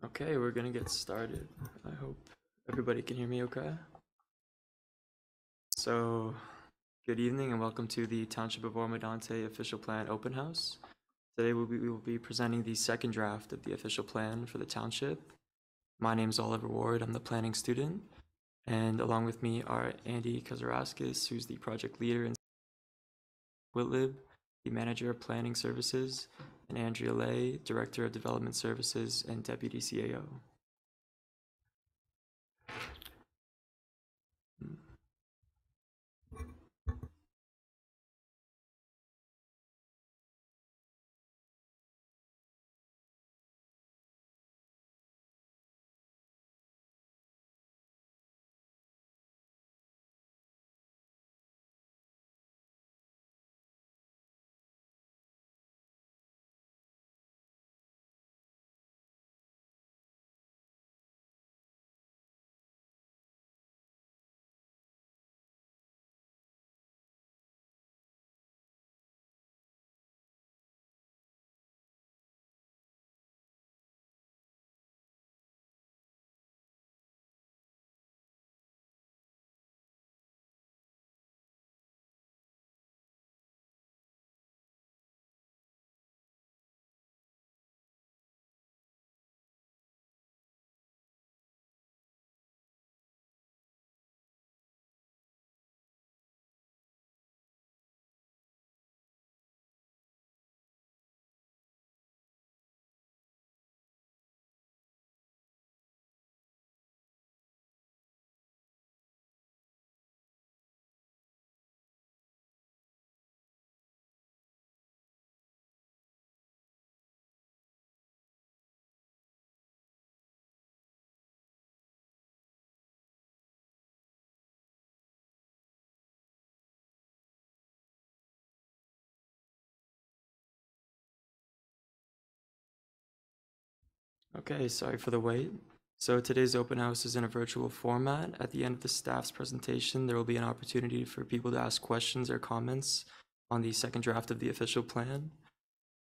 Okay, we're gonna get started. I hope everybody can hear me okay. So, good evening and welcome to the Township of Oro-Medonte Official Plan Open House. Today we will be presenting the second draft of the official plan for the township. My name is Oliver Ward, I'm the planning student, and along with me are Andy Kazaraskis, who's the project leader, and Whitlib, the manager of planning services, and Andrea Lay, director of development services and deputy CAO. Okay, sorry for the wait. So today's open house is in a virtual format. At the end of the staff's presentation, there will be an opportunity for people to ask questions or comments on the second draft of the official plan.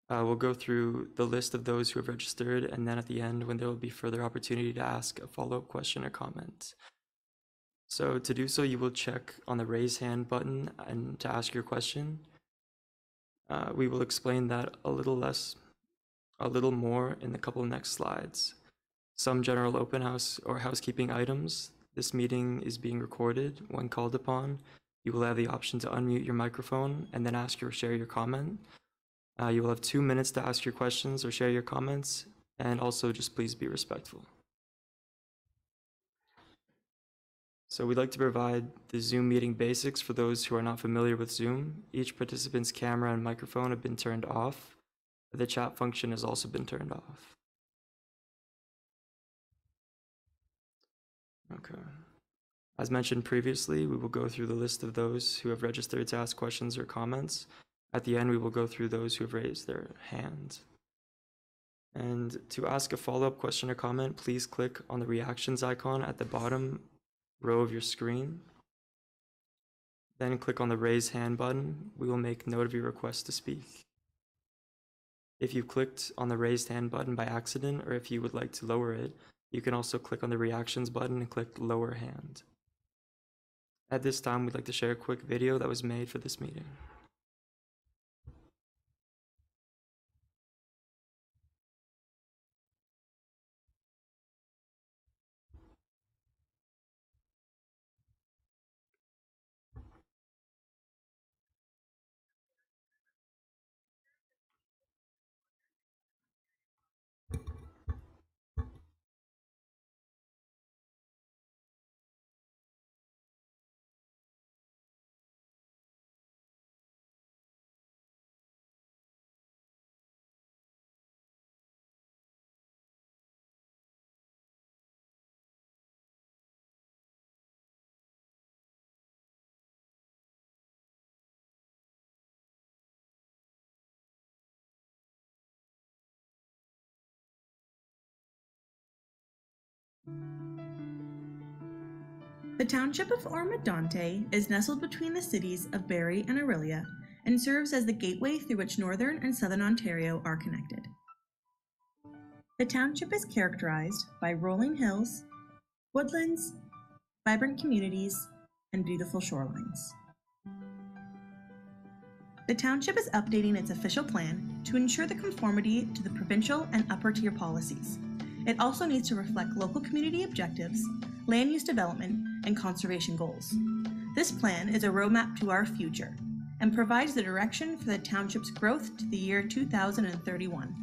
We'll go through the list of those who have registered, and then at the end, when there will be further opportunity to ask a follow-up question or comment. So to do so, you will check on the raise hand button and to ask your question. We will explain that a little more in a couple of next slides. Some general open house or housekeeping items. This meeting is being recorded. When called upon, you will have the option to unmute your microphone and then ask or share your comment. You will have 2 minutes to ask your questions or share your comments, and also just please be respectful. So we'd like to provide the Zoom meeting basics for those who are not familiar with Zoom. Each participant's camera and microphone have been turned off. The chat function has also been turned off. Okay. As mentioned previously, we will go through the list of those who have registered to ask questions or comments. At the end, we will go through those who have raised their hand. And to ask a follow-up question or comment, please click on the reactions icon at the bottom row of your screen. Then click on the raise hand button. We will make note of your request to speak. If you clicked on the raised hand button by accident, or if you would like to lower it, you can also click on the reactions button and click lower hand. At this time, we'd like to share a quick video that was made for this meeting. The township of Oro-Medonte is nestled between the cities of Barrie and Orillia and serves as the gateway through which northern and southern Ontario are connected. The township is characterized by rolling hills, woodlands, vibrant communities, and beautiful shorelines. The township is updating its official plan to ensure the conformity to the provincial and upper-tier policies. It also needs to reflect local community objectives, land use development, and conservation goals. This plan is a roadmap to our future and provides the direction for the township's growth to the year 2031.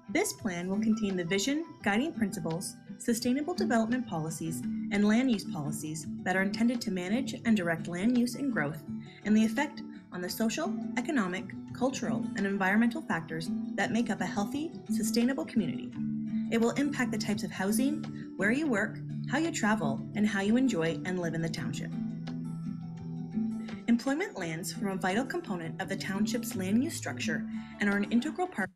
This plan will contain the vision, guiding principles, sustainable development policies, and land use policies that are intended to manage and direct land use and growth and the effect on the social, economic, cultural, and environmental factors that make up a healthy, sustainable community. It will impact the types of housing, where you work, how you travel, and how you enjoy and live in the township. Employment lands form a vital component of the township's land use structure and are an integral part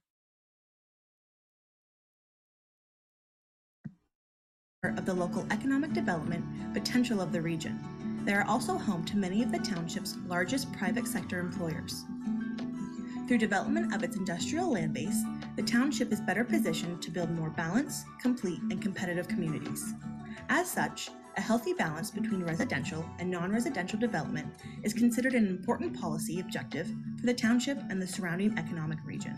of the local economic development potential of the region. They are also home to many of the township's largest private sector employers. Through development of its industrial land base, the township is better positioned to build more balanced, complete, and competitive communities. As such, a healthy balance between residential and non-residential development is considered an important policy objective for the township and the surrounding economic region.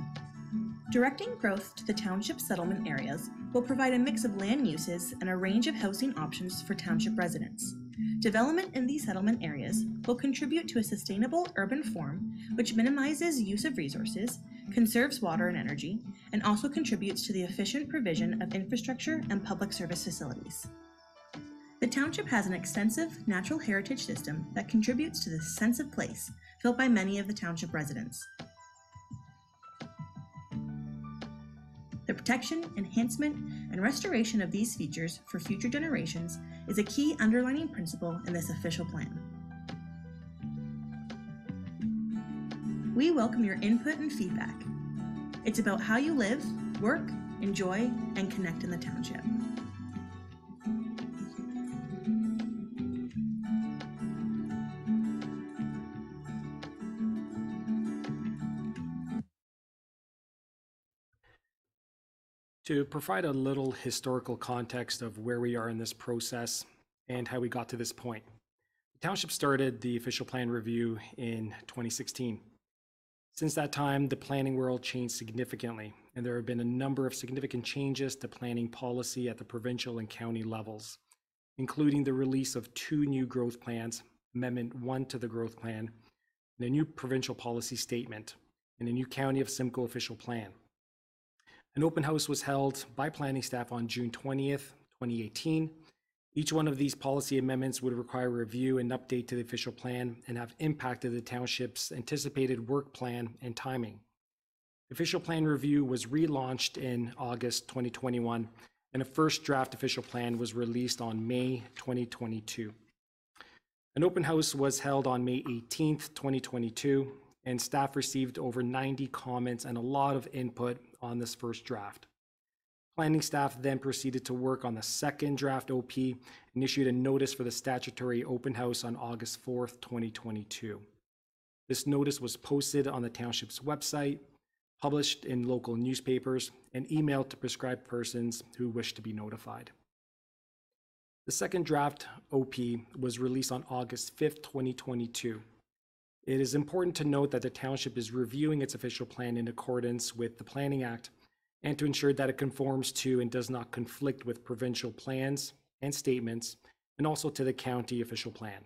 Directing growth to the township settlement areas will provide a mix of land uses and a range of housing options for township residents. Development in these settlement areas will contribute to a sustainable urban form which minimizes use of resources, conserves water and energy, and also contributes to the efficient provision of infrastructure and public service facilities. The township has an extensive natural heritage system that contributes to the sense of place felt by many of the township residents. The protection, enhancement, and restoration of these features for future generations is a key underlining principle in this official plan. We welcome your input and feedback. It's about how you live, work, enjoy, and connect in the township. To provide a little historical context of where we are in this process and how we got to this point, the township started the official plan review in 2016. Since that time, the planning world changed significantly, and there have been a number of significant changes to planning policy at the provincial and county levels, including the release of 2 new growth plans, Amendment 1 to the growth plan, and a new provincial policy statement, and a new County of Simcoe official plan. An open house was held by planning staff on June 20th, 2018. Each one of these policy amendments would require review and update to the official plan and have impacted the township's anticipated work plan and timing. The official plan review was relaunched in August 2021, and a first draft official plan was released on May 2022. An open house was held on May 18th, 2022, and staff received over 90 comments and a lot of input on this first draft. Planning staff then proceeded to work on the second draft OP and issued a notice for the statutory open house on August 4th, 2022. This notice was posted on the township's website, published in local newspapers, and emailed to prescribed persons who wished to be notified. The second draft OP was released on August 5th, 2022. It is important to note that the township is reviewing its official plan in accordance with the Planning Act and to ensure that it conforms to and does not conflict with provincial plans and statements, and also to the county official plan.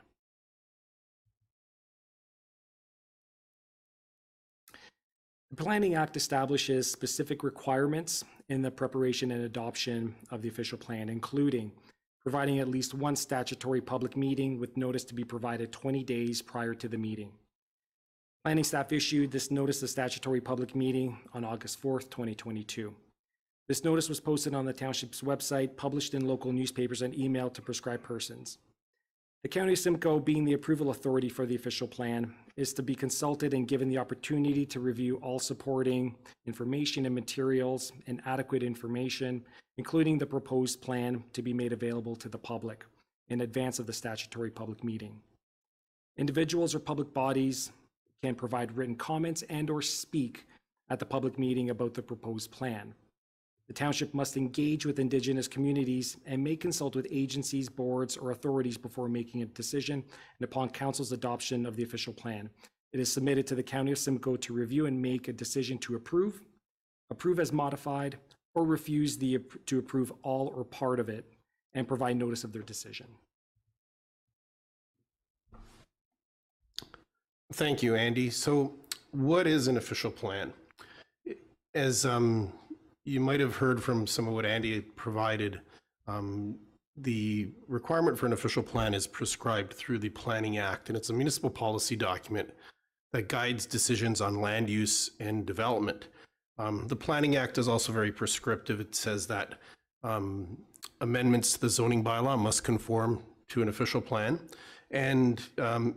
The Planning Act establishes specific requirements in the preparation and adoption of the official plan, including providing at least 1 statutory public meeting with notice to be provided 20 days prior to the meeting. Planning staff issued this notice of statutory public meeting on August 4th, 2022. This notice was posted on the township's website, published in local newspapers, and emailed to prescribed persons. The County of Simcoe, being the approval authority for the official plan, is to be consulted and given the opportunity to review all supporting information and materials and adequate information, including the proposed plan, to be made available to the public in advance of the statutory public meeting. Individuals or public bodies can provide written comments and/or speak at the public meeting about the proposed plan. The township must engage with Indigenous communities and may consult with agencies, boards, or authorities before making a decision and upon council's adoption of the official plan. It is submitted to the County of Simcoe to review and make a decision to approve as modified, or refuse to approve all or part of it and provide notice of their decision. Thank you, Andy. So what is an official plan? As you might have heard from some of what Andy provided, the requirement for an official plan is prescribed through the Planning Act, and it's a municipal policy document that guides decisions on land use and development. The Planning Act is also very prescriptive. It says that amendments to the zoning bylaw must conform to an official plan, and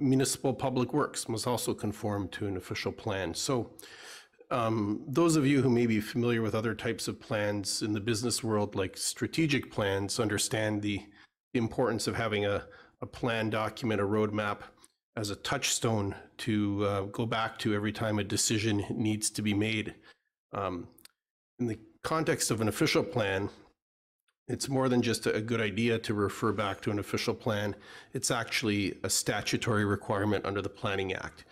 municipal public works must also conform to an official plan. So those of you who may be familiar with other types of plans in the business world, like strategic plans, understand the importance of having a plan document, a roadmap, as a touchstone to go back to every time a decision needs to be made. In the context of an official plan, it's more than just a good idea to refer back to an official plan. It's actually a statutory requirement under the Planning Act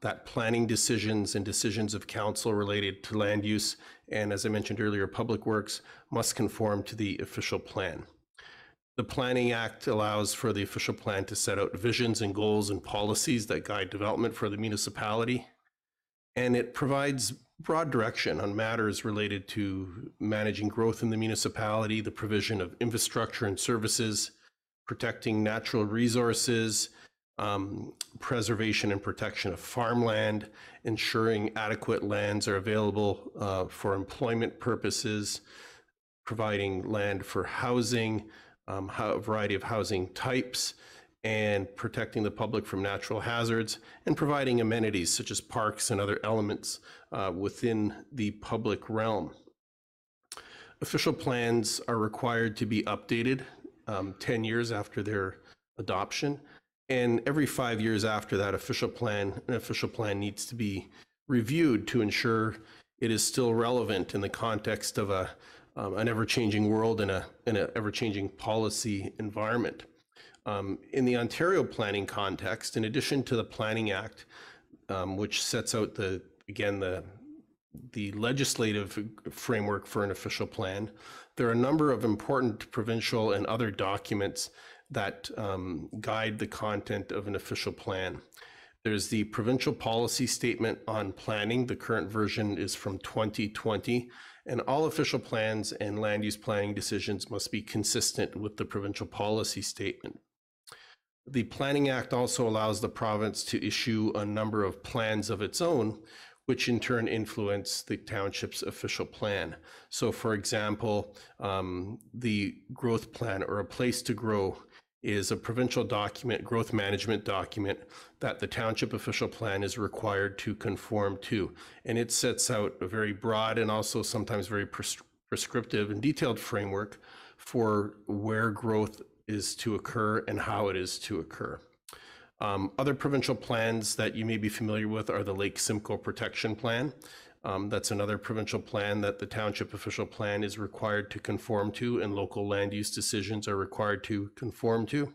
that planning decisions and decisions of council related to land use and, as I mentioned earlier, public works must conform to the official plan. The Planning Act allows for the official plan to set out visions and goals and policies that guide development for the municipality, and it provides broad direction on matters related to managing growth in the municipality, the provision of infrastructure and services, protecting natural resources, preservation and protection of farmland, ensuring adequate lands are available for employment purposes, providing land for housing, a variety of housing types, and protecting the public from natural hazards, and providing amenities such as parks and other elements within the public realm. Official plans are required to be updated 10 years after their adoption, and every 5 years after that, an official plan needs to be reviewed to ensure it is still relevant in the context of an ever-changing world and an ever-changing policy environment. In the Ontario planning context, in addition to the Planning Act, which sets out the legislative framework for an official plan, there are a number of important provincial and other documents that guide the content of an official plan. There's the Provincial Policy Statement on Planning. The current version is from 2020, and all official plans and land use planning decisions must be consistent with the Provincial Policy Statement. The Planning Act also allows the province to issue a number of plans of its own, which in turn influence the township's official plan. So for example, the growth plan, or a place to grow, is a provincial document, growth management document, that the township official plan is required to conform to. And it sets out a very broad and also sometimes very prescriptive and detailed framework for where growth is to occur and how it is to occur. Other provincial plans that you may be familiar with are the Lake Simcoe Protection Plan. That's another provincial plan that the township official plan is required to conform to, and local land use decisions are required to conform to.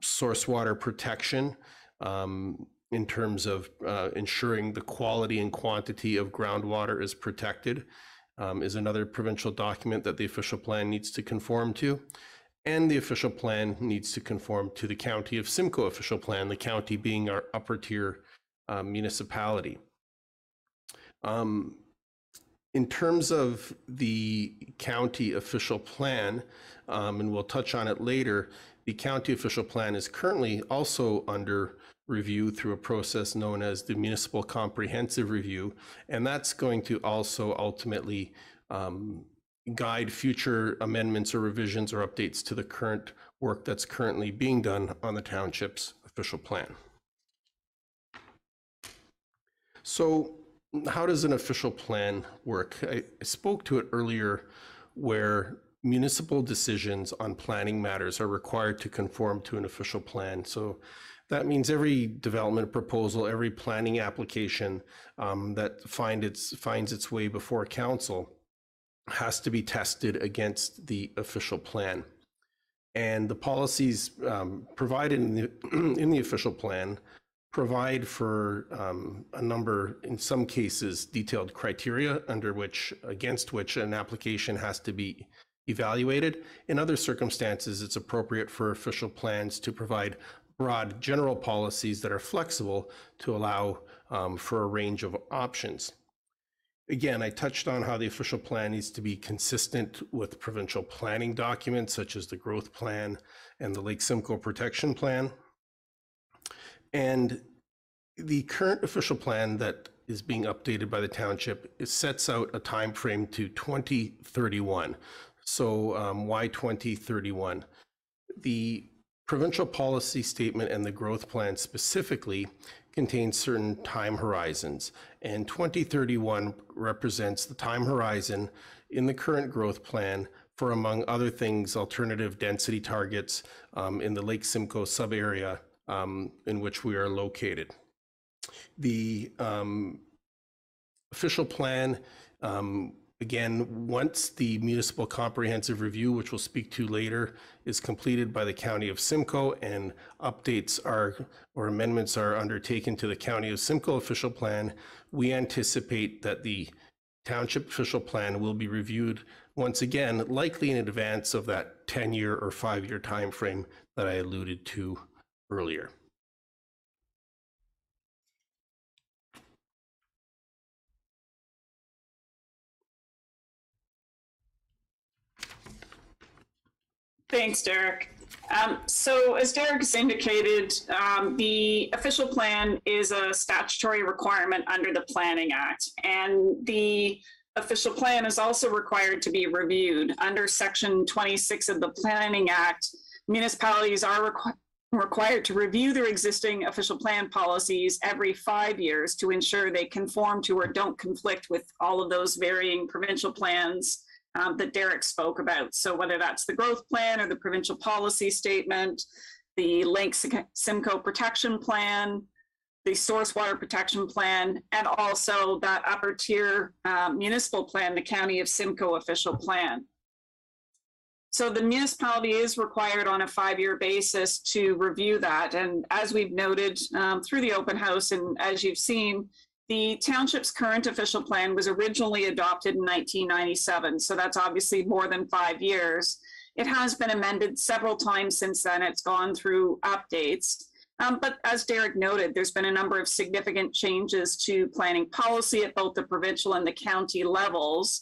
Source water protection, in terms of ensuring the quality and quantity of groundwater is protected, is another provincial document that the official plan needs to conform to. And the official plan needs to conform to the County of Simcoe official plan, the county being our upper tier municipality. In terms of the county official plan, and we'll touch on it later, the county official plan is currently also under review through a process known as the Municipal Comprehensive Review, and that's going to also ultimately guide future amendments or revisions or updates to the current work that's currently being done on the township's official plan. So how does an official plan work? I spoke to it earlier, where municipal decisions on planning matters are required to conform to an official plan. So that means every development proposal, every planning application that finds its way before council has to be tested against the official plan. And the policies provided in the official plan provide for a number, in some cases, detailed criteria against which an application has to be evaluated. In other circumstances, it's appropriate for official plans to provide broad general policies that are flexible to allow for a range of options. Again, I touched on how the official plan needs to be consistent with provincial planning documents such as the growth plan and the Lake Simcoe protection plan. And the current official plan that is being updated by the township, it sets out a time frame to 2031. So why 2031? The provincial policy statement and the growth plan specifically contains certain time horizons, and 2031 represents the time horizon in the current growth plan for, among other things, alternative density targets in the Lake Simcoe sub-area in which we are located. The official plan, again, once the municipal comprehensive review, which we'll speak to later, is completed by the County of Simcoe and updates or amendments are undertaken to the County of Simcoe official plan, we anticipate that the township official plan will be reviewed once again, likely in advance of that 10-year or 5-year time frame that I alluded to earlier. Thanks, Derek. So as Derek has indicated, the official plan is a statutory requirement under the Planning Act, and the official plan is also required to be reviewed. Under Section 26 of the Planning Act, municipalities are required to review their existing official plan policies every 5 years to ensure they conform to or don't conflict with all of those varying provincial plans that Derek spoke about. So whether that's the growth plan or the provincial policy statement, the Lake Simcoe protection plan, the source water protection plan, and also that upper tier municipal plan, the County of Simcoe official plan. So the municipality is required on a 5-year basis to review that. And as we've noted through the open house, and as you've seen, the township's current official plan was originally adopted in 1997, so that's obviously more than 5 years. It has been amended several times since then. It's gone through updates. But as Derek noted, there's been a number of significant changes to planning policy at both the provincial and the county levels,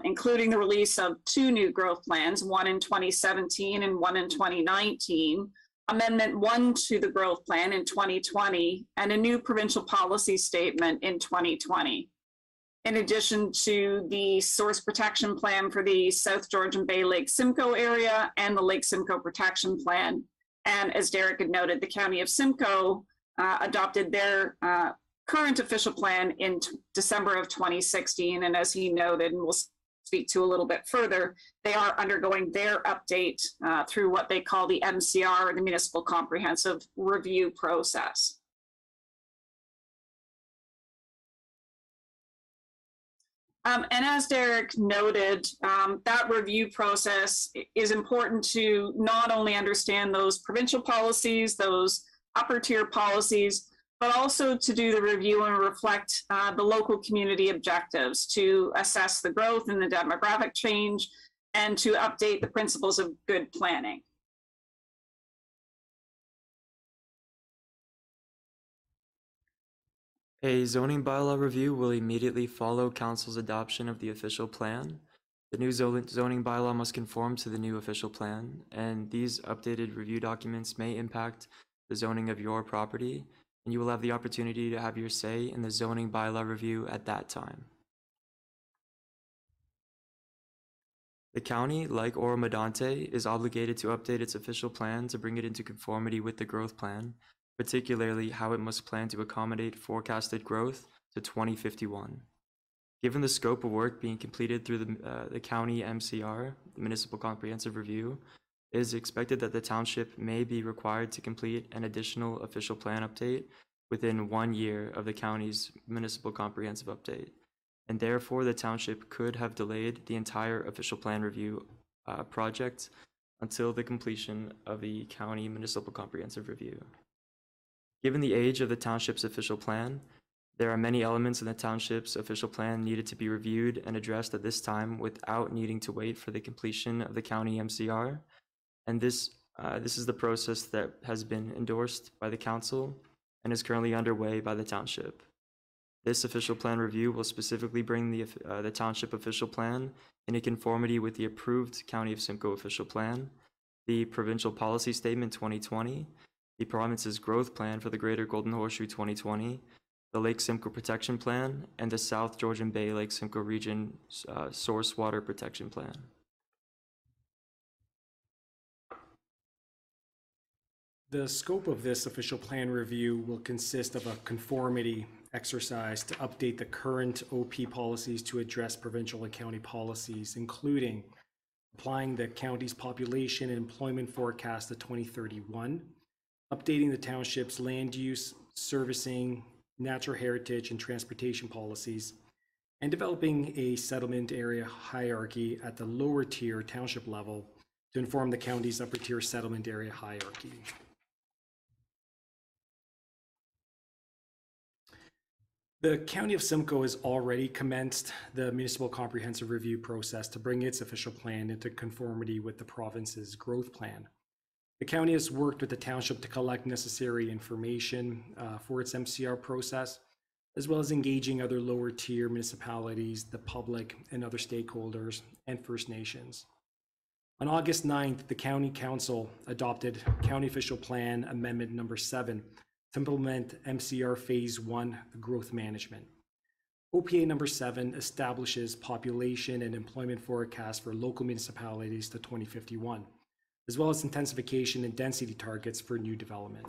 including the release of 2 new growth plans, one in 2017 and one in 2019, Amendment 1 to the growth plan in 2020, and a new provincial policy statement in 2020. In addition to the source protection plan for the South Georgian Bay Lake Simcoe area and the Lake Simcoe protection plan. And as Derek had noted, the County of Simcoe adopted their current official plan in December of 2016. And as he noted, and we'll speak to a little bit further, they are undergoing their update through what they call the MCR, the Municipal Comprehensive Review process. And as Derek noted, that review process is important to not only understand those provincial policies, those upper tier policies, but also to do the review and reflect the local community objectives, to assess the growth and the demographic change, and to update the principles of good planning. A zoning bylaw review will immediately follow council's adoption of the official plan. The new zoning bylaw must conform to the new official plan, and these updated review documents may impact the zoning of your property, and you will have the opportunity to have your say in the zoning bylaw review at that time. The county, like Oro-Medonte, is obligated to update its official plan to bring it into conformity with the growth plan, particularly how it must plan to accommodate forecasted growth to 2051. Given the scope of work being completed through the county MCR, the Municipal Comprehensive Review, it is expected that the township may be required to complete an additional official plan update within 1 year of the county's Municipal Comprehensive Update. and therefore the township could have delayed the entire official plan review project until the completion of the county municipal comprehensive review. Given the age of the township's official plan, there are many elements in the township's official plan needed to be reviewed and addressed at this time without needing to wait for the completion of the county MCR. And this is the process that has been endorsed by the council and is currently underway by the township. This official plan review will specifically bring the township official plan into conformity with the approved County of Simcoe official plan, the Provincial Policy Statement 2020, the province's growth plan for the Greater Golden Horseshoe 2020, the Lake Simcoe Protection Plan, and the South Georgian Bay Lake Simcoe Region Source Water Protection Plan. The scope of this official plan review will consist of a conformity exercise to update the current OP policies to address provincial and county policies, including applying the county's population and employment forecast to 2031, updating the township's land use, servicing, natural heritage, and transportation policies, and developing a settlement area hierarchy at the lower tier township level to inform the county's upper tier settlement area hierarchy. The County of Simcoe has already commenced the municipal comprehensive review process to bring its official plan into conformity with the province's growth plan. The county has worked with the township to collect necessary information for its MCR process, as well as engaging other lower tier municipalities, the public, and other stakeholders, and First Nations. On August 9th, the County Council adopted County Official Plan Amendment Number 7 to implement MCR Phase 1, the growth management. OPA Number 7 establishes population and employment forecasts for local municipalities to 2051, as well as intensification and density targets for new development.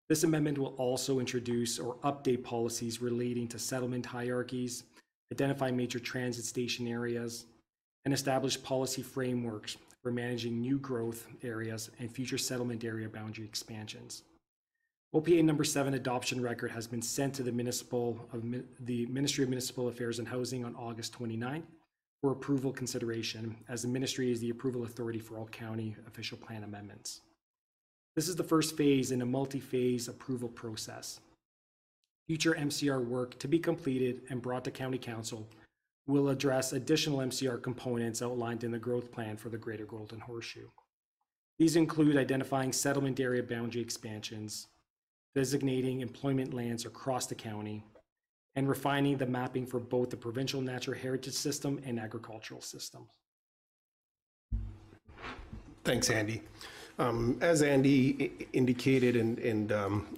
This amendment will also introduce or update policies relating to settlement hierarchies, identify major transit station areas, and establish policy frameworks for managing new growth areas and future settlement area boundary expansions. OPA Number 7 adoption record has been sent to the Ministry of Municipal Affairs and Housing on August 29th for approval consideration, as the ministry is the approval authority for all county official plan amendments. This is the first phase in a multi-phase approval process. Future MCR work to be completed and brought to County Council will address additional MCR components outlined in the growth plan for the Greater Golden Horseshoe. These include identifying settlement area boundary expansions, designating employment lands across the county, and refining the mapping for both the provincial natural heritage system and agricultural systems. Thanks, Andy. As Andy indicated and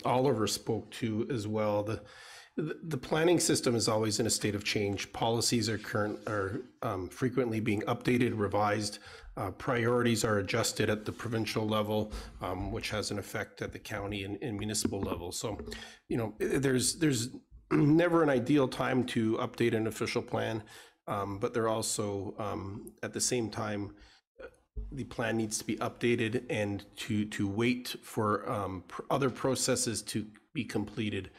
Oliver spoke to as well, the planning system is always in a state of change. Policies are frequently being updated, revised. Priorities are adjusted at the provincial level, which has an effect at the county and municipal level. So, you know, there's never an ideal time to update an official plan, but they're also at the same time, the plan needs to be updated, and to wait for other processes to be completed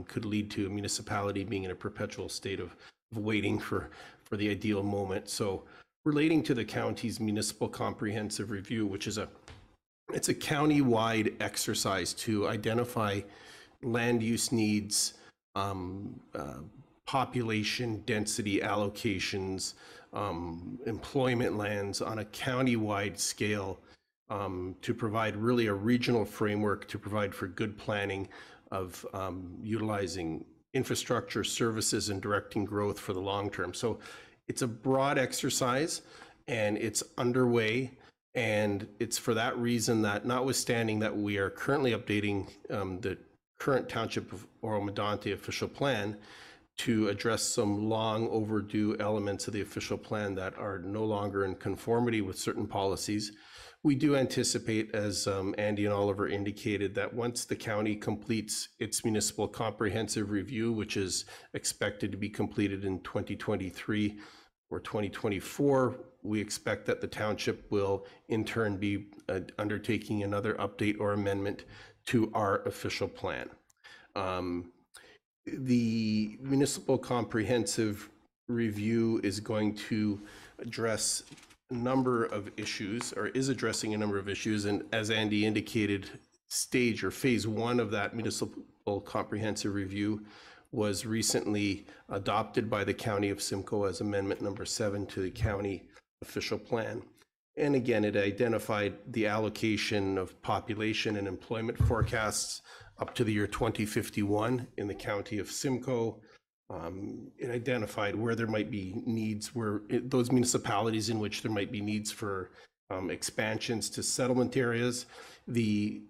could lead to a municipality being in a perpetual state of waiting for the ideal moment. So relating to the county's municipal comprehensive review, which is it's a county-wide exercise to identify land use needs, population density allocations, employment lands on a county-wide scale, to provide really a regional framework to provide for good planning of utilizing infrastructure, services, and directing growth for the long term. So it's a broad exercise and it's underway, and it's for that reason that, notwithstanding that we are currently updating the current Township of Oro-Medonte official plan to address some long overdue elements of the official plan that are no longer in conformity with certain policies, we do anticipate, as Andy and Oliver indicated, that once the county completes its municipal comprehensive review, which is expected to be completed in 2023 or 2024, we expect that the township will in turn be undertaking another update or amendment to our official plan. The municipal comprehensive review is going to address a number of issues, or is addressing a number of issues, and as Andy indicated, stage or phase one of that municipal comprehensive review was recently adopted by the County of Simcoe as Amendment number 7 to the county official plan. And again, it identified the allocation of population and employment forecasts up to the year 2051 in the County of Simcoe. It identified where there might be needs, those municipalities in which there might be needs for expansions to settlement areas. The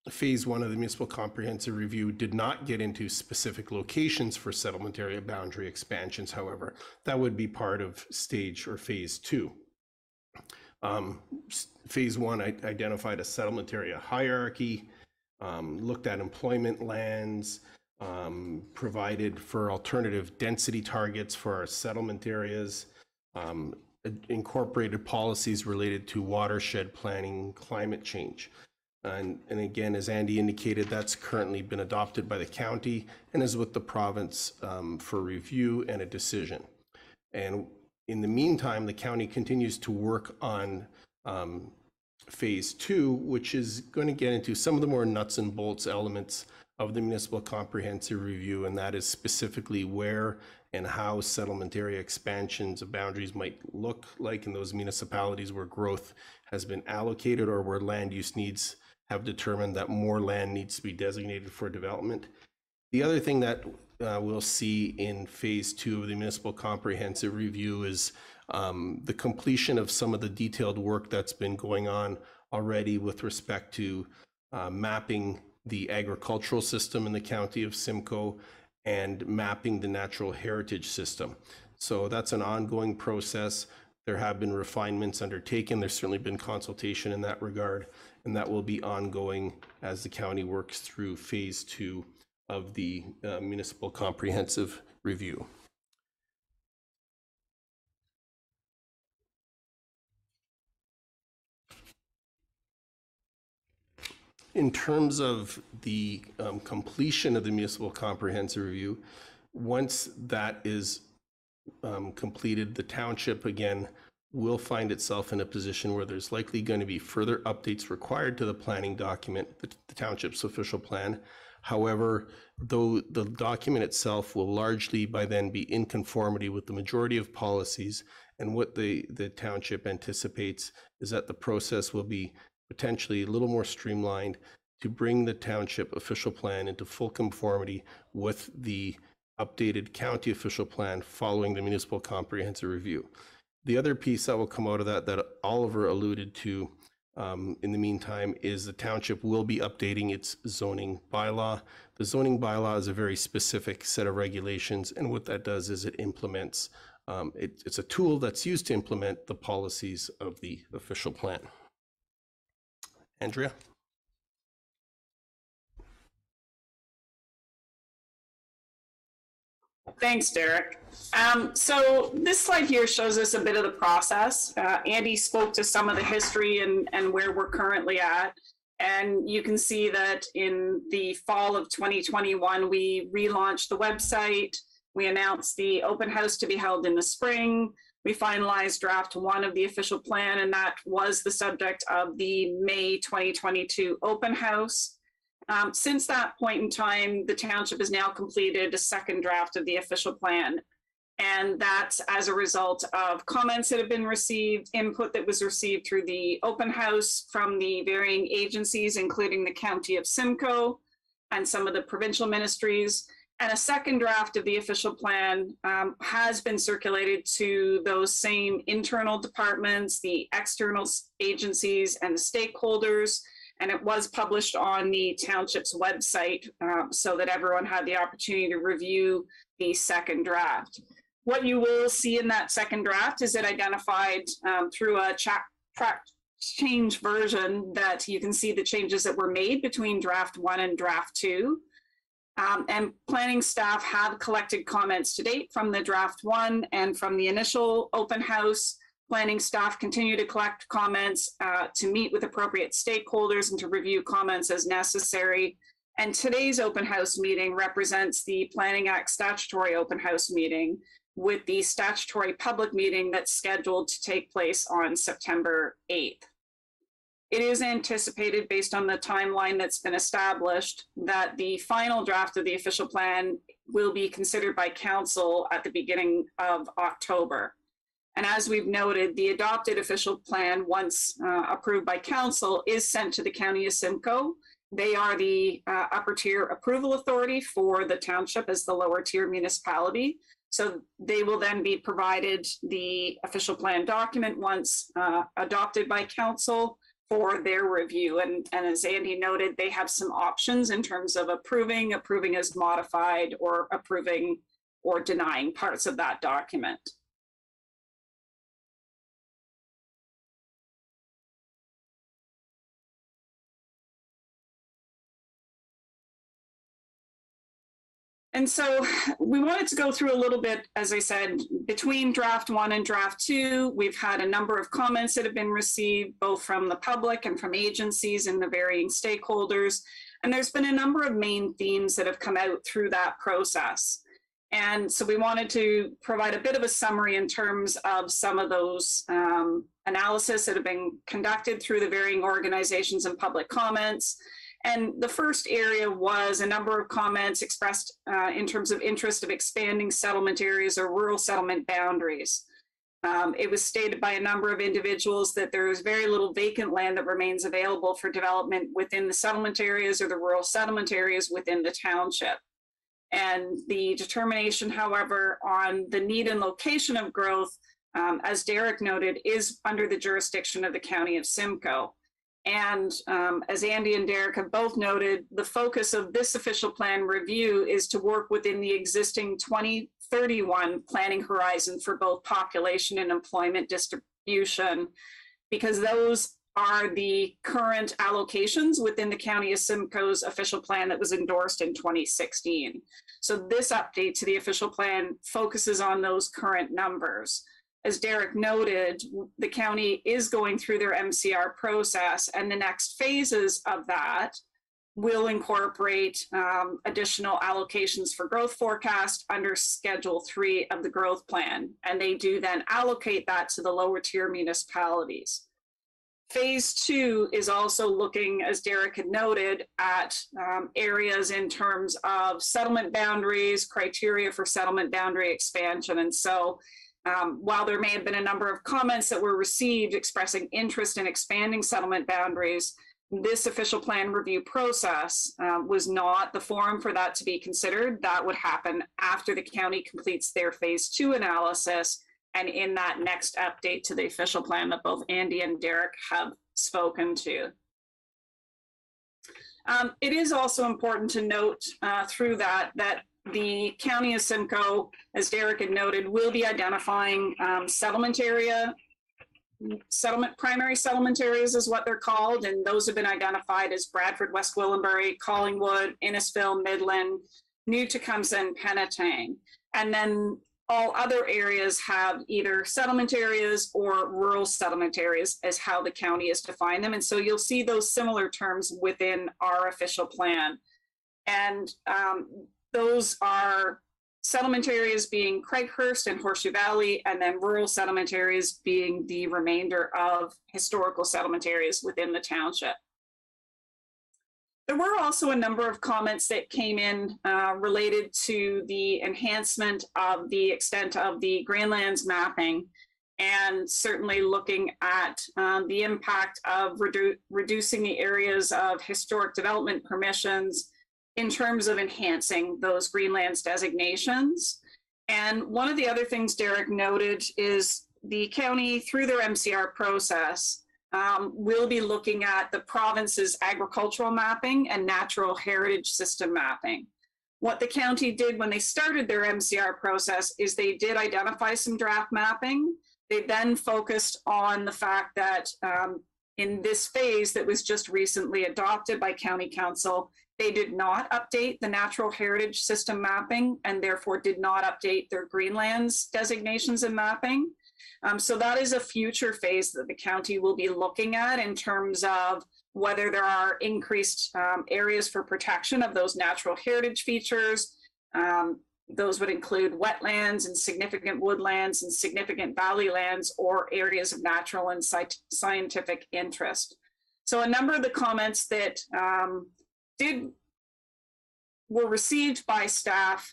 phase one of the municipal comprehensive review did not get into specific locations for settlement area boundary expansions. However, that would be part of stage or phase two. Phase one identified a settlement area hierarchy, looked at employment lands, provided for alternative density targets for our settlement areas, incorporated policies related to watershed planning, climate change. And again, as Andy indicated, that's currently been adopted by the county and is with the province for review and a decision. And in the meantime, the county continues to work on phase two, which is going to get into some of the more nuts and bolts elements of the municipal comprehensive review, and that is specifically where and how settlement area expansions of boundaries might look like in those municipalities where growth has been allocated or where land use needs have determined that more land needs to be designated for development. The other thing that we'll see in phase two of the municipal comprehensive review is the completion of some of the detailed work that's been going on already with respect to mapping the agricultural system in the County of Simcoe and mapping the natural heritage system. So that's an ongoing process. There have been refinements undertaken. There's certainly been consultation in that regard, and that will be ongoing as the county works through phase two of the municipal comprehensive review. In terms of the completion of the municipal comprehensive review, once that is completed, the township again will find itself in a position where there's likely going to be further updates required to the planning document, the township's official plan. However, though the document itself will largely by then be in conformity with the majority of policies, and what the township anticipates is that the process will be potentially a little more streamlined to bring the township official plan into full conformity with the updated county official plan following the municipal comprehensive review. The other piece that will come out of that Oliver alluded to in the meantime is the township will be updating its zoning bylaw. The zoning bylaw is a very specific set of regulations, and what that does is it implements, it's a tool that's used to implement the policies of the official plan. Andrea? Thanks, Derek. So this slide here shows us a bit of the process. Andy spoke to some of the history and where we're currently at. And you can see that in the fall of 2021, we relaunched the website. We announced the open house to be held in the spring. We finalized draft 1 of the official plan, and that was the subject of the May 2022 open house. Since that point in time, the township has now completed a second draft of the official plan. And that's as a result of comments that have been received, input that was received through the open house from the varying agencies, including the County of Simcoe and some of the provincial ministries. And a second draft of the official plan has been circulated to those same internal departments, the external agencies, and the stakeholders. And it was published on the township's website so that everyone had the opportunity to review the second draft. What you will see in that second draft is it identified through a track change version that you can see the changes that were made between draft 1 and draft 2. And planning staff have collected comments to date from the draft 1 and from the initial open house. Planning staff continue to collect comments to meet with appropriate stakeholders and to review comments as necessary. And today's open house meeting represents the Planning Act statutory open house meeting, with the statutory public meeting that's scheduled to take place on September 8th. It is anticipated, based on the timeline that's been established, that the final draft of the official plan will be considered by council at the beginning of October. And as we've noted, the adopted official plan, once approved by council, is sent to the County of Simcoe. They are the upper tier approval authority for the township as the lower tier municipality. So they will then be provided the official plan document once adopted by council for their review. And as Andy noted, they have some options in terms of approving as modified, or approving or denying parts of that document. And so we wanted to go through a little bit, as I said, between draft 1 and draft 2, we've had a number of comments that have been received, both from the public and from agencies and the varying stakeholders. And there's been a number of main themes that have come out through that process. And so we wanted to provide a bit of a summary in terms of some of those analysis that have been conducted through the varying organizations and public comments. And the first area was a number of comments expressed in terms of interest of expanding settlement areas or rural settlement boundaries. It was stated by a number of individuals that there is very little vacant land that remains available for development within the settlement areas or the rural settlement areas within the township. And the determination, however, on the need and location of growth, as Derek noted, is under the jurisdiction of the County of Simcoe. And as Andy and Derek have both noted, the focus of this official plan review is to work within the existing 2031 planning horizon for both population and employment distribution, because those are the current allocations within the County of Simcoe's official plan that was endorsed in 2016. So this update to the official plan focuses on those current numbers. As Derek noted, the county is going through their MCR process, and the next phases of that will incorporate additional allocations for growth forecast under Schedule 3 of the growth plan. And they do then allocate that to the lower tier municipalities. Phase 2 is also looking, as Derek had noted, at areas in terms of settlement boundaries, criteria for settlement boundary expansion. And so while there may have been a number of comments that were received expressing interest in expanding settlement boundaries, this official plan review process was not the forum for that to be considered. That would happen after the county completes their phase 2 analysis and in that next update to the official plan that both Andy and Derek have spoken to. It is also important to note through that the County of Simcoe, as Derek had noted, will be identifying primary settlement areas is what they're called, and those have been identified as Bradford, West Gwillimbury, Collingwood, Innisfil, Midland, New Tecumseh, and Penetang. And then all other areas have either settlement areas or rural settlement areas as how the county has defined them. And so you'll see those similar terms within our official plan. And those are settlement areas being Craighurst and Horseshoe Valley, and then rural settlement areas being the remainder of historical settlement areas within the township. There were also a number of comments that came in related to the enhancement of the extent of the Greenlands mapping, and certainly looking at the impact of reducing the areas of historic development permissions in terms of enhancing those Greenlands designations. And one of the other things Derek noted is the county, through their MCR process, will be looking at the province's agricultural mapping and natural heritage system mapping. What the county did when they started their MCR process is they did identify some draft mapping. They then focused on the fact that in this phase that was just recently adopted by County Council, they did not update the natural heritage system mapping and therefore did not update their Greenlands designations and mapping. So that is a future phase that the county will be looking at in terms of whether there are increased areas for protection of those natural heritage features. Those would include wetlands and significant woodlands and significant valley lands or areas of natural and scientific interest. So a number of the comments that were received by staff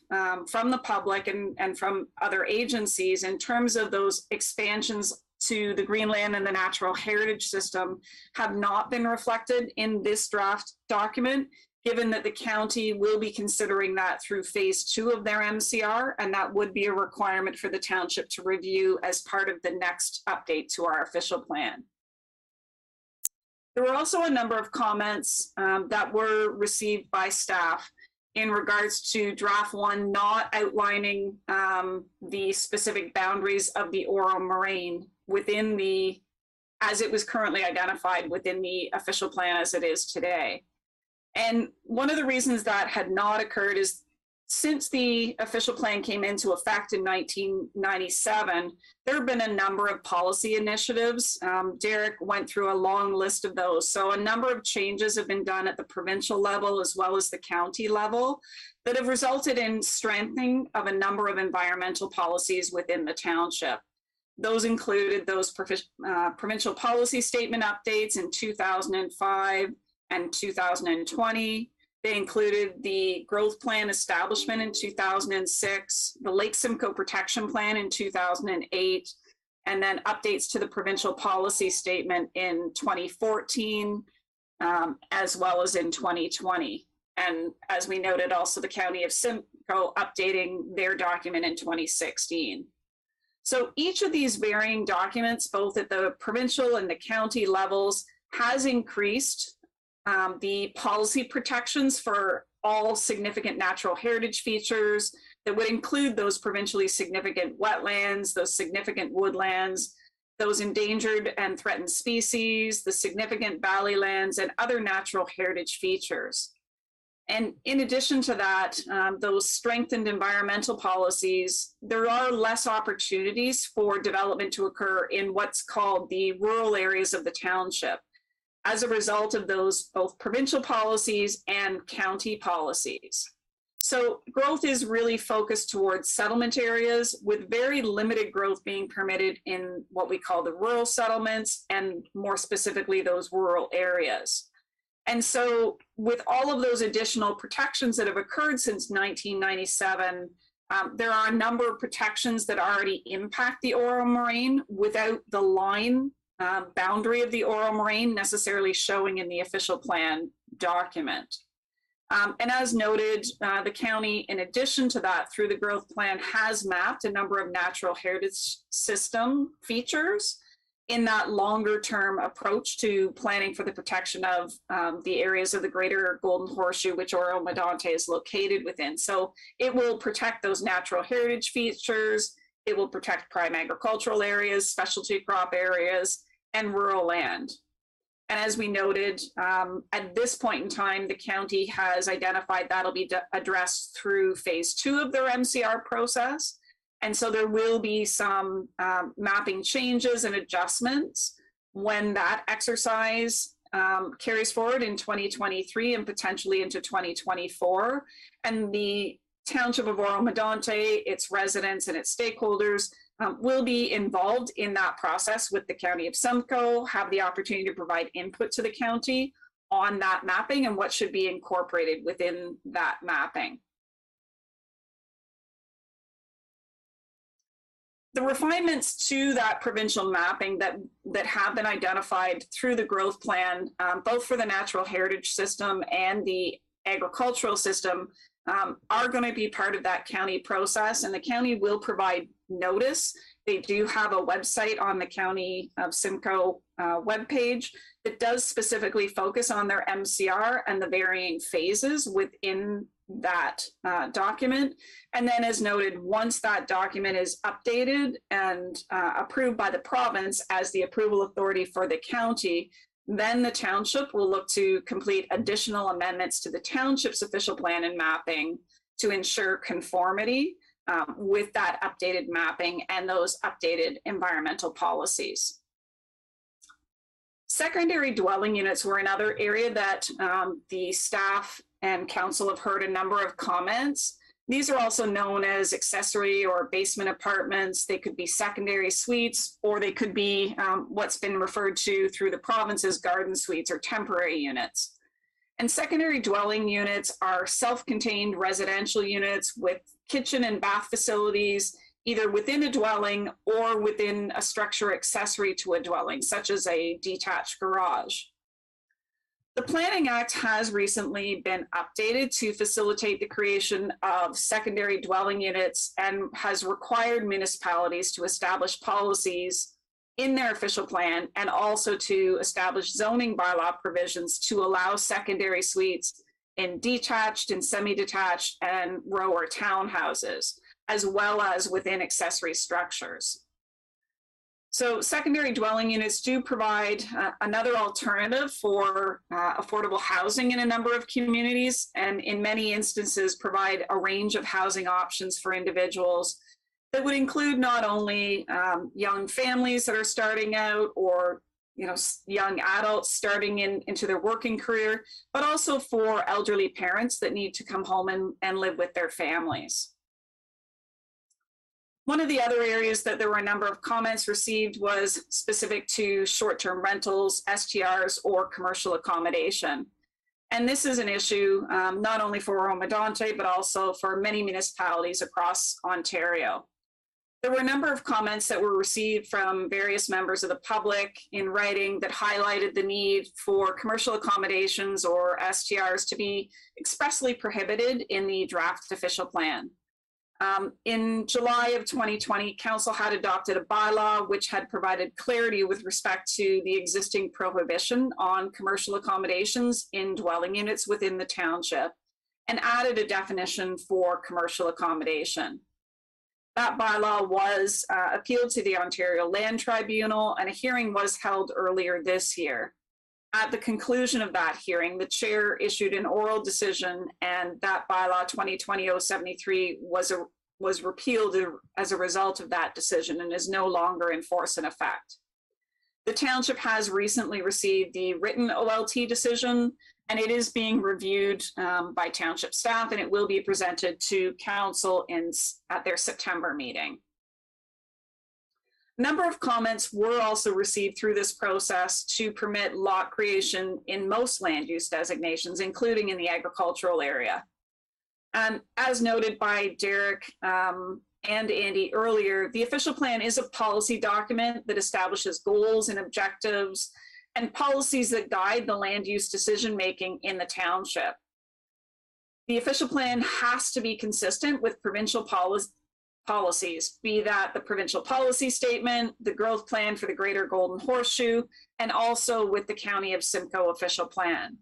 from the public and from other agencies in terms of those expansions to the Greenland and the natural heritage system have not been reflected in this draft document, given that the county will be considering that through phase 2 of their MCR, and that would be a requirement for the township to review as part of the next update to our official plan. There were also a number of comments that were received by staff in regards to draft 1 not outlining the specific boundaries of the Oro-Moraine within the, as it was currently identified within the official plan as it is today. And one of the reasons that had not occurred is since the official plan came into effect in 1997, there have been a number of policy initiatives. Derek went through a long list of those. So a number of changes have been done at the provincial level as well as the county level that have resulted in strengthening of a number of environmental policies within the township. Those included those provincial policy statement updates in 2005 and 2020. They included the growth plan establishment in 2006, the Lake Simcoe protection plan in 2008, and then updates to the provincial policy statement in 2014, as well as in 2020. And as we noted, also the County of Simcoe updating their document in 2016. So each of these varying documents, both at the provincial and the county levels, has increased the policy protections for all significant natural heritage features that would include those provincially significant wetlands, those significant woodlands, those endangered and threatened species, the significant valley lands, and other natural heritage features. And in addition to that, those strengthened environmental policies, there are less opportunities for development to occur in what's called the rural areas of the township, as a result of those both provincial policies and county policies. So growth is really focused towards settlement areas, with very limited growth being permitted in what we call the rural settlements, and more specifically those rural areas. And so with all of those additional protections that have occurred since 1997, there are a number of protections that already impact the Oro-Moraine without the line boundary of the Oro-Moraine necessarily showing in the official plan document. And as noted, the county, in addition to that, through the growth plan, has mapped a number of natural heritage system features in that longer term approach to planning for the protection of the areas of the greater Golden Horseshoe, which Oro-Medonte is located within. So it will protect those natural heritage features. It will protect prime agricultural areas, specialty crop areas, and rural land. And as we noted, at this point in time, the county has identified that'll be addressed through phase 2 of their MCR process. And so there will be some mapping changes and adjustments when that exercise carries forward in 2023 and potentially into 2024. And the Township of Oro-Medonte, its residents and its stakeholders will be involved in that process with the County of Simcoe, have the opportunity to provide input to the county on that mapping and what should be incorporated within that mapping. The refinements to that provincial mapping that have been identified through the growth plan, both for the natural heritage system and the agricultural system, are going to be part of that county process, and the county will provide notice. They do have a website on the County of Simcoe webpage that does specifically focus on their MCR and the varying phases within that document. And then, as noted, once that document is updated and approved by the province as the approval authority for the county, then the township will look to complete additional amendments to the township's official plan and mapping to ensure conformity with that updated mapping and those updated environmental policies. Secondary dwelling units were another area that the staff and council have heard a number of comments. These are also known as accessory or basement apartments. They could be secondary suites, or they could be what's been referred to through the province as garden suites or temporary units. And secondary dwelling units are self-contained residential units with kitchen and bath facilities, either within a dwelling or within a structure accessory to a dwelling, such as a detached garage. The Planning Act has recently been updated to facilitate the creation of secondary dwelling units and has required municipalities to establish policies in their official plan and also to establish zoning bylaw provisions to allow secondary suites in detached and semi-detached and row or townhouses, as well as within accessory structures. So secondary dwelling units do provide another alternative for affordable housing in a number of communities, and in many instances provide a range of housing options for individuals that would include not only young families that are starting out or young adults starting into their working career, but also for elderly parents that need to come home and live with their families. One of the other areas that there were a number of comments received was specific to short-term rentals, STRs, or commercial accommodation. And this is an issue not only for Oro-Medonte, but also for many municipalities across Ontario. There were a number of comments that were received from various members of the public in writing that highlighted the need for commercial accommodations or STRs to be expressly prohibited in the draft official plan. In July of 2020, Council had adopted a bylaw which had provided clarity with respect to the existing prohibition on commercial accommodations in dwelling units within the township and added a definition for commercial accommodation. That bylaw was appealed to the Ontario Land Tribunal, and a hearing was held earlier this year. At the conclusion of that hearing, the chair issued an oral decision, and that bylaw 2020-073 was repealed as a result of that decision and is no longer in force and effect. The township has recently received the written OLT decision, and it is being reviewed by township staff, and it will be presented to council at their September meeting. A number of comments were also received through this process to permit lot creation in most land use designations, including in the agricultural area. And as noted by Derek and Andy earlier, the official plan is a policy document that establishes goals and objectives and policies that guide the land use decision-making in the township. The official plan has to be consistent with provincial policies, be that the provincial policy statement, the growth plan for the Greater Golden Horseshoe, and also with the County of Simcoe official plan.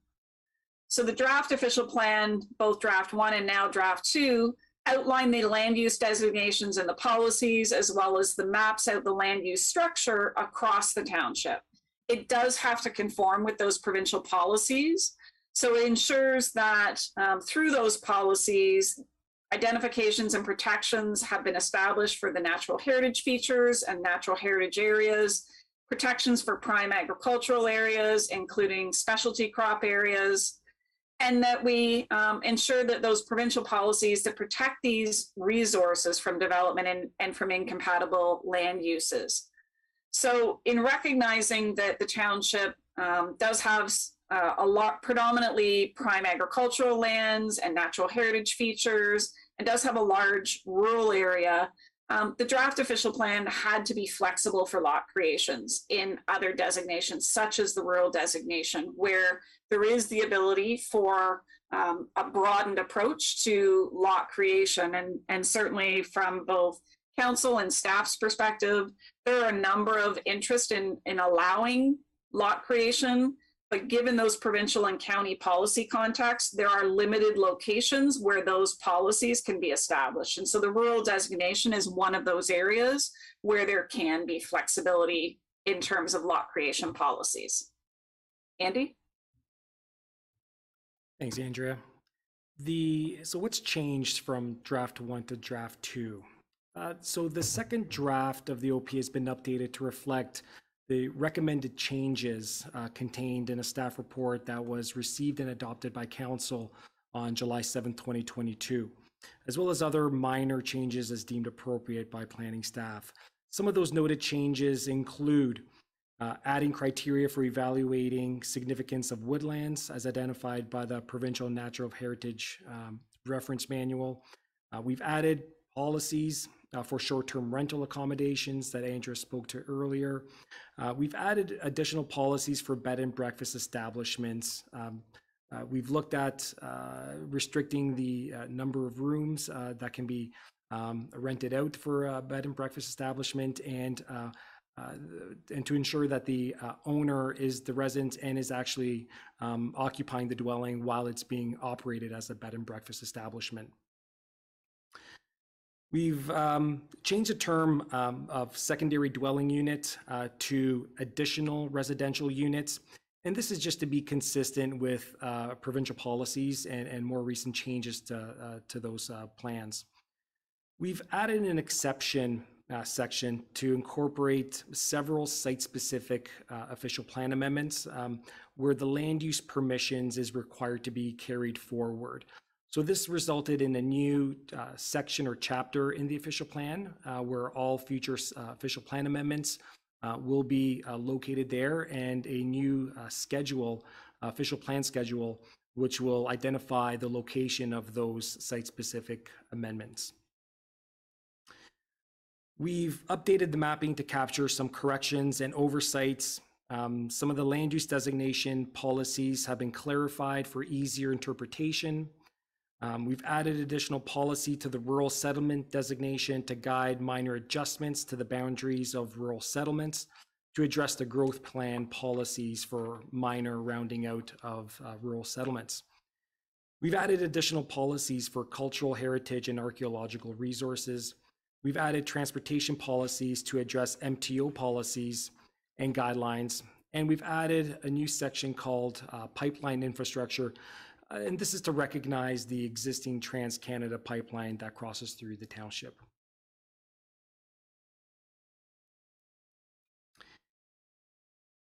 So the draft official plan, both draft 1 and now draft 2, outline the land use designations and the policies, as well as the maps out the land use structure across the township. It does have to conform with those provincial policies. So it ensures that through those policies, identifications and protections have been established for the natural heritage features and natural heritage areas, protections for prime agricultural areas, including specialty crop areas, and that we ensure that those provincial policies that protect these resources from development and from incompatible land uses. So in recognizing that the township does have a lot, predominantly prime agricultural lands and natural heritage features, and does have a large rural area, the draft official plan had to be flexible for lot creations in other designations, such as the rural designation, where there is the ability for a broadened approach to lot creation. And certainly from both council and staff's perspective, there are a number of interest in allowing lot creation, but given those provincial and county policy contexts, there are limited locations where those policies can be established. And so the rural designation is one of those areas where there can be flexibility in terms of lot creation policies. Andy? Thanks, Andrea. So what's changed from draft 1 to draft 2? So the second draft of the OP has been updated to reflect the recommended changes contained in a staff report that was received and adopted by Council on July 7, 2022, as well as other minor changes as deemed appropriate by planning staff. Some of those noted changes include adding criteria for evaluating significance of woodlands as identified by the Provincial Natural Heritage Reference Manual. We've added policies for short-term rental accommodations that Andrea spoke to earlier. We've added additional policies for bed and breakfast establishments. We've looked at restricting the number of rooms that can be rented out for a bed and breakfast establishment, and to ensure that the owner is the resident and is actually occupying the dwelling while it's being operated as a bed and breakfast establishment. We've changed the term of secondary dwelling unit to additional residential units. And this is just to be consistent with provincial policies and more recent changes to those plans. We've added an exception section to incorporate several site-specific official plan amendments where the land use permissions is required to be carried forward. So this resulted in a new section or chapter in the official plan where all future official plan amendments will be located there, and a new schedule, official plan schedule, which will identify the location of those site-specific amendments. We've updated the mapping to capture some corrections and oversights. Some of the land use designation policies have been clarified for easier interpretation. We've added additional policy to the rural settlement designation to guide minor adjustments to the boundaries of rural settlements to address the growth plan policies for minor rounding out of rural settlements. We've added additional policies for cultural heritage and archaeological resources. We've added transportation policies to address MTO policies and guidelines. And we've added a new section called pipeline infrastructure. And this is to recognize the existing Trans-Canada pipeline that crosses through the township.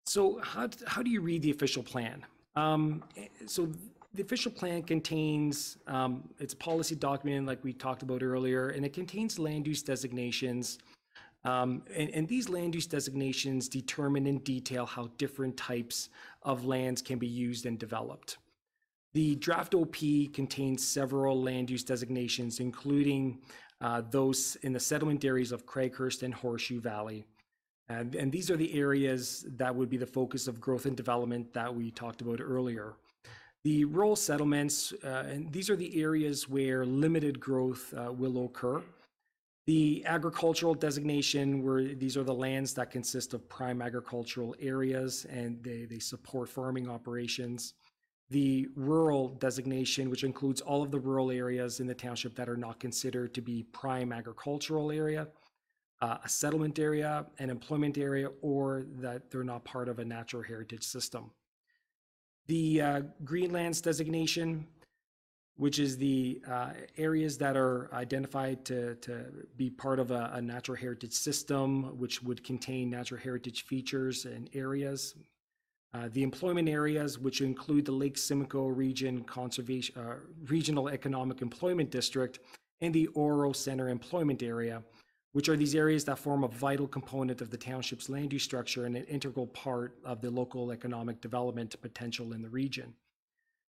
So how do you read the official plan? So the official plan contains, it's a policy document like we talked about earlier, and it contains land use designations. And these land use designations determine in detail how different types of lands can be used and developed. The draft OP contains several land use designations, including those in the settlement areas of Craighurst and Horseshoe Valley. And these are the areas that would be the focus of growth and development that we talked about earlier. The rural settlements, and these are the areas where limited growth will occur. The agricultural designation, where these are the lands that consist of prime agricultural areas and they support farming operations. The rural designation, which includes all of the rural areas in the township that are not considered to be prime agricultural area, a settlement area, an employment area, or that they're not part of a natural heritage system. The Greenlands designation, which is the areas that are identified to be part of a natural heritage system, which would contain natural heritage features and areas. The employment areas, which include the Lake Simcoe Region Conservation Regional Economic Employment District and the Oro Center Employment Area, which are these areas that form a vital component of the township's land use structure and an integral part of the local economic development potential in the region.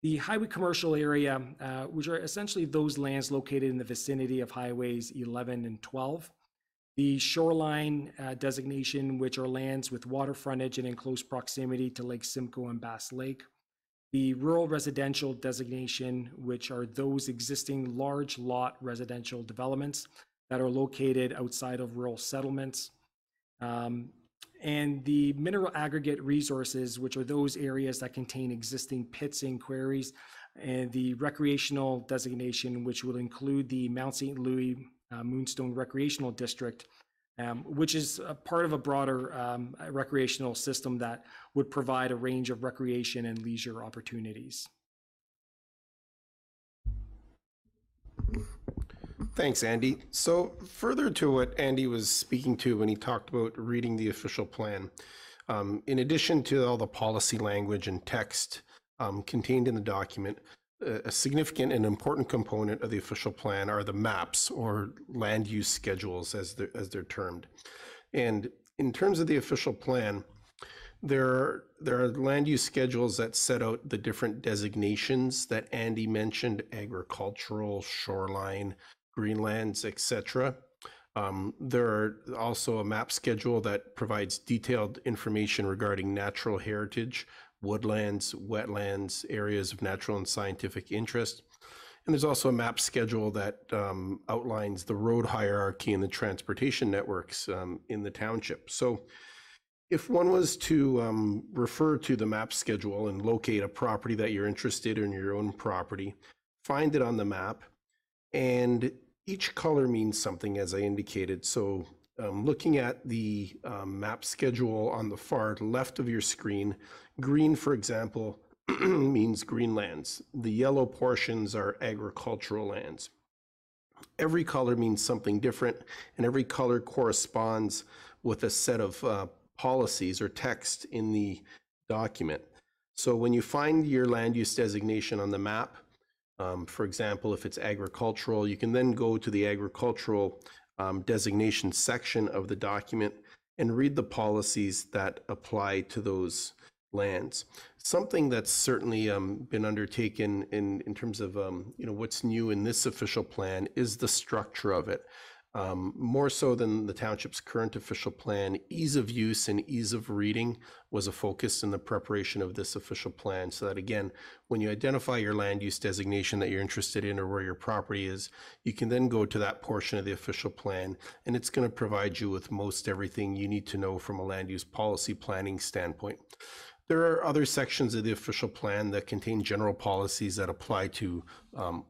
The highway commercial area, which are essentially those lands located in the vicinity of highways 11 and 12. The shoreline designation, which are lands with water frontage and in close proximity to Lake Simcoe and Bass Lake. The rural residential designation, which are those existing large lot residential developments that are located outside of rural settlements. And the mineral aggregate resources, which are those areas that contain existing pits and quarries. And the recreational designation, which will include the Mount St. Louis Moonstone Recreational District, which is a part of a broader recreational system that would provide a range of recreation and leisure opportunities. Thanks, Andy. So further to what Andy was speaking to when he talked about reading the official plan, In addition to all the policy language and text contained in the document, a significant and important component of the official plan are the maps, or land use schedules as they're termed. And in terms of the official plan, there are land use schedules that set out the different designations that Andy mentioned: agricultural, shoreline, greenlands, etc. There are also a map schedule that provides detailed information regarding natural heritage, woodlands, wetlands, areas of natural and scientific interest. And there's also a map schedule that outlines the road hierarchy and the transportation networks in the township. So if one was to refer to the map schedule and locate a property that you're interested in, your own property, find it on the map, and each color means something, as I indicated. So looking at the map schedule on the far left of your screen, green, for example, means greenlands. The yellow portions are agricultural lands. Every color means something different, and every color corresponds with a set of policies or text in the document. So when you find your land use designation on the map, for example, if it's agricultural, you can then go to the agricultural designation section of the document and read the policies that apply to those lands. Something that's certainly been undertaken in terms of what's new in this official plan is the structure of it. More so than the township's current official plan, ease of use and ease of reading was a focus in the preparation of this official plan, so that again, when you identify your land use designation that you're interested in or where your property is, you can then go to that portion of the official plan, and it's going to provide you with most everything you need to know from a land use policy planning standpoint. There are other sections of the official plan that contain general policies that apply to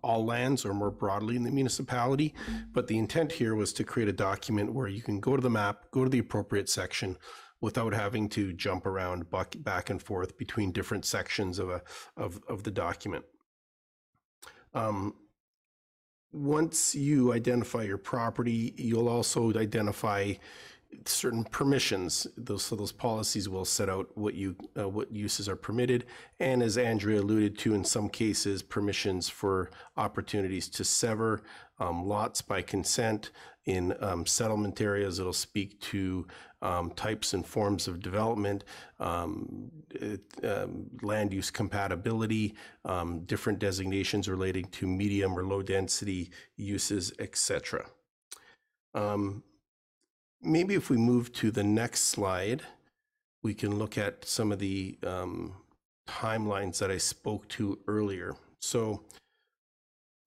all lands or more broadly in the municipality. But the intent here was to create a document where you can go to the map, go to the appropriate section without having to jump around back and forth between different sections of the document. Once you identify your property, you'll also identify certain permissions. Those policies will set out what uses are permitted, and as Andrea alluded to, in some cases, permissions for opportunities to sever lots by consent. In settlement areas, it'll speak to types and forms of development, land use compatibility, different designations relating to medium or low density uses, etc. Maybe if we move to the next slide, we can look at some of the timelines that I spoke to earlier. So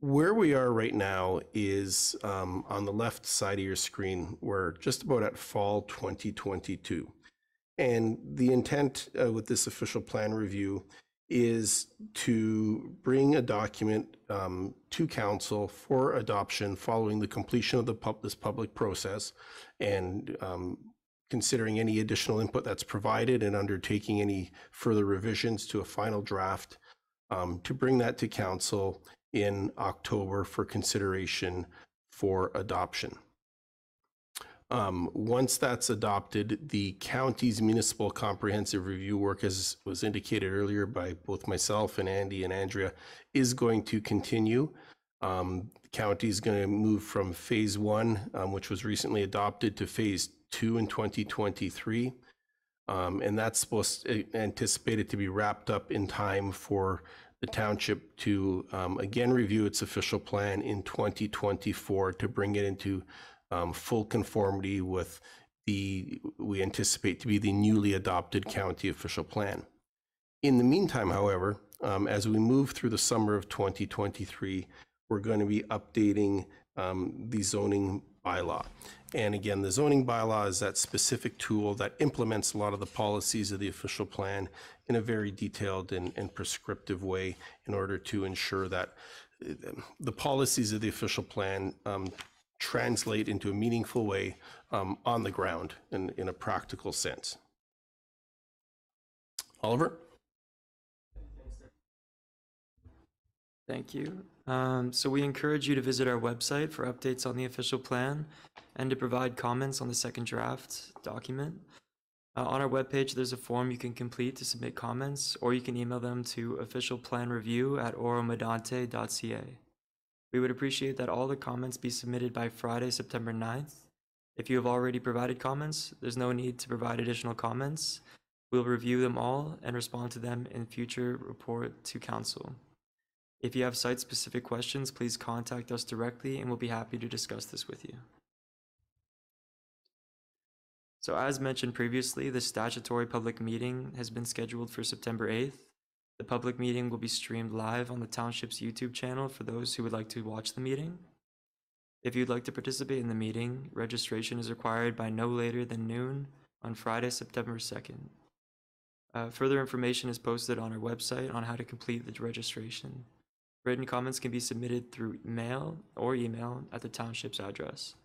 where we are right now is on the left side of your screen, we're just about at fall 2022. And the intent with this official plan review is to bring a document to council for adoption following the completion of this public process, and considering any additional input that's provided and undertaking any further revisions to a final draft, to bring that to council in October for consideration for adoption. Once that's adopted, the county's municipal comprehensive review work, as was indicated earlier by both myself and Andy and Andrea, is going to continue. The county is going to move from phase 1, which was recently adopted, to phase 2 in 2023. And that's anticipated to be wrapped up in time for the township to again review its official plan in 2024 to bring it into full conformity with we anticipate to be the newly adopted county official plan. In the meantime, however, as we move through the summer of 2023, we're going to be updating the zoning bylaw. And again, the zoning bylaw is that specific tool that implements a lot of the policies of the official plan in a very detailed and prescriptive way in order to ensure that the policies of the official plan translate into a meaningful way on the ground in a practical sense. Oliver? Thank you. So we encourage you to visit our website for updates on the official plan and to provide comments on the second draft document. On our webpage, there's a form you can complete to submit comments, or you can email them to officialplanreview@oro-medonte.ca. We would appreciate that all the comments be submitted by Friday, September 9th. If you have already provided comments, there's no need to provide additional comments. We'll review them all and respond to them in future report to Council. If you have site-specific questions, please contact us directly and we'll be happy to discuss this with you. So as mentioned previously, the statutory public meeting has been scheduled for September 8th. The public meeting will be streamed live on the Township's YouTube channel for those who would like to watch the meeting. If you'd like to participate in the meeting, registration is required by no later than noon on Friday, September 2nd. Further information is posted on our website on how to complete the registration. Written comments can be submitted through mail or email at the Township's address.